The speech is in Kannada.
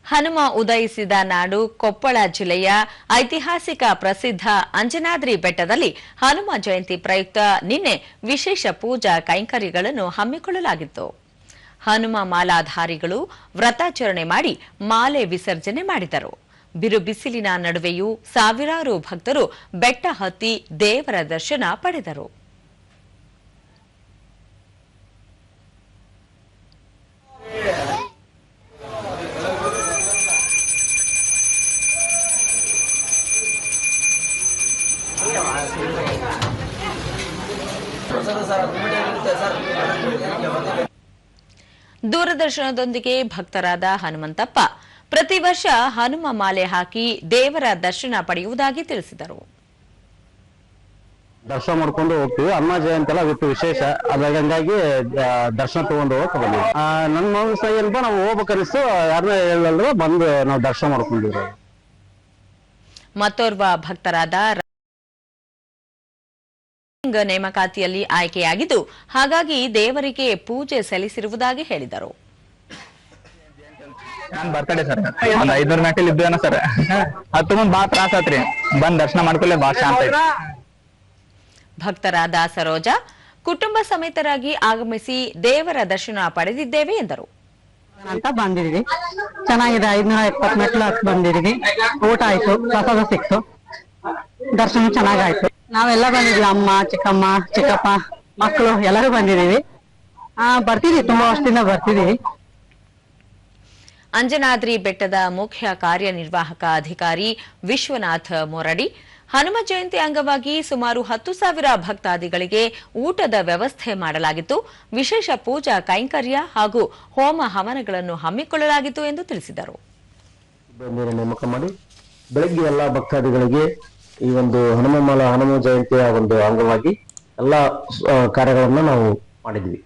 ಹನುಮ ಉದಯಿಸಿದ ನಾಡು ಕೊಪ್ಪಳ ಜಿಲ್ಲೆಯ ಐತಿಹಾಸಿಕ ಪ್ರಸಿದ್ಧ ಅಂಜನಾದ್ರಿ ಬೆಟ್ಟದಲ್ಲಿ ಹನುಮ ಜಯಂತಿ ಪ್ರಯುಕ್ತ ನಿನ್ನೆ ವಿಶೇಷ ಪೂಜಾ ಕೈಂಕರ್ಯಗಳನ್ನು ಹಮ್ಮಿಕೊಳ್ಳಲಾಗಿತ್ತು. ಹನುಮ ಮಾಲಾಧಾರಿಗಳು ವ್ರತಾಚರಣೆ ಮಾಡಿ ಮಾಲೆ ವಿಸರ್ಜನೆ ಮಾಡಿದರು. ಬಿರು ಬಿಸಿಲಿನ ನಡುವೆಯೂ ಸಾವಿರಾರು ಭಕ್ತರು ಬೆಟ್ಟ ಹತ್ತಿ ದೇವರ ದರ್ಶನ ಪಡೆದರು. ದೂರದರ್ಶನದೊಂದಿಗೆ ಭಕ್ತರಾದ ಹನುಮಂತಪ್ಪ ಪ್ರತಿ ವರ್ಷ ಹನುಮ ಮಾಲೆ ಹಾಕಿ ದೇವರ ದರ್ಶನ ಪಡೆಯುವುದಾಗಿ ತಿಳಿಸಿದರು. ದರ್ಶನ ಮಾಡ್ಕೊಂಡು ಹೋಗ್ತೀವಿ. ಹನುಮ ಜಯಂತಿ ಎಲ್ಲ ಬಿಟ್ಟು ವಿಶೇಷ ಹಂಗಾಗಿ ದರ್ಶನ ತಗೊಂಡು ಹೋಗ್ತೀವಿ. ನನ್ನ ಮನಸ್ಸ ಏನಪ್ಪ ನಾವು ಹೋಗ್ಬೇಕನ್ನಿಸ್ತು, ಯಾರನ್ನ ಹೇಳಲ್ರು ಬಂದು ನಾವು ದರ್ಶನ ಮಾಡ್ಕೊಂಡಿವಿ. ಮತ್ತೋರ್ವ ಭಕ್ತರಾದ ನೇಮಕಾತಿಯಲ್ಲಿ ಆಯ್ಕೆಯಾಗಿದ್ದು, ಹಾಗಾಗಿ ದೇವರಿಗೆ ಪೂಜೆ ಸಲ್ಲಿಸಿರುವುದಾಗಿ ಹೇಳಿದರು. ನಾನ್ ಬರ್ತಡೆ ಸರ್, ಒಂದ್ 500 ಮೆಟ್ಟಲ್ ಇದ್ದೇನ ಸರ್. ಹತ್ತು ಮುಂದ್ ಬಾ ತ್ರಾಸ ಆತ್ರಿ, ಬಂದ್ ದರ್ಶನ ಮಾಡ್ಕೊಳ್ಳೆ ಬಾ ಶಾಂತ. ಭಕ್ತರಾದ ಸರೋಜಾ ಕುಟುಂಬ ಸಮೇತರಾಗಿ ಆಗಮಿಸಿ ದೇವರ ದರ್ಶನ ಪಡೆದಿದ್ದೇವೆ ಎಂದರು. ಅಂತ ಬಂದಿದ್ವಿ, ಚೆನ್ನಾಗಿದೆ. 570 ಮೆಟ್ಲು ಹತ್ತು ಬಂದಿದ್ವಿ. ಊಟ ಆಯ್ತು, ಪ್ರಸಾದ ಸಿಕ್ತು, ದರ್ಶನ ಚೆನ್ನಾಗಾಯ್ತು. ನಾವೆಲ್ಲ ಬಂದಿದ್ವಿ, ಅಮ್ಮ, ಚಿಕ್ಕಮ್ಮ, ಚಿಕ್ಕಪ್ಪ, ಮಕ್ಕಳು ಎಲ್ಲರೂ ಬಂದಿದೀವಿ. ಬರ್ತಿದೀವಿ, ತುಂಬಾ ವರ್ಷದಿಂದ ಬರ್ತಿದೀವಿ. ಅಂಜನಾದ್ರಿ ಬೆಟ್ಟದ ಮುಖ್ಯ ಕಾರ್ಯನಿರ್ವಾಹಕ ಅಧಿಕಾರಿ ವಿಶ್ವನಾಥ್ ಮೊರಡಿ ಹನುಮ ಜಯಂತಿ ಅಂಗವಾಗಿ ಸುಮಾರು 10,000 ಭಕ್ತಾದಿಗಳಿಗೆ ಊಟದ ವ್ಯವಸ್ಥೆ ಮಾಡಲಾಗಿತ್ತು. ವಿಶೇಷ ಪೂಜಾ ಕೈಂಕರ್ಯ ಹಾಗೂ ಹೋಮ ಹವನಗಳನ್ನು ಹಮ್ಮಿಕೊಳ್ಳಲಾಗಿತ್ತು ಎಂದು ತಿಳಿಸಿದರು. ನೇಮಕ ಮಾಡಿ ಬೆಳಗ್ಗೆ ಎಲ್ಲ ಭಕ್ತಾದಿಗಳಿಗೆ ಈ ಒಂದು ಹನುಮ ಜಯಂತಿಯ ಒಂದು ಅಂಗವಾಗಿ ಎಲ್ಲ ಕಾರ್ಯಗಳನ್ನ ನಾವು ಮಾಡಿದ್ವಿ.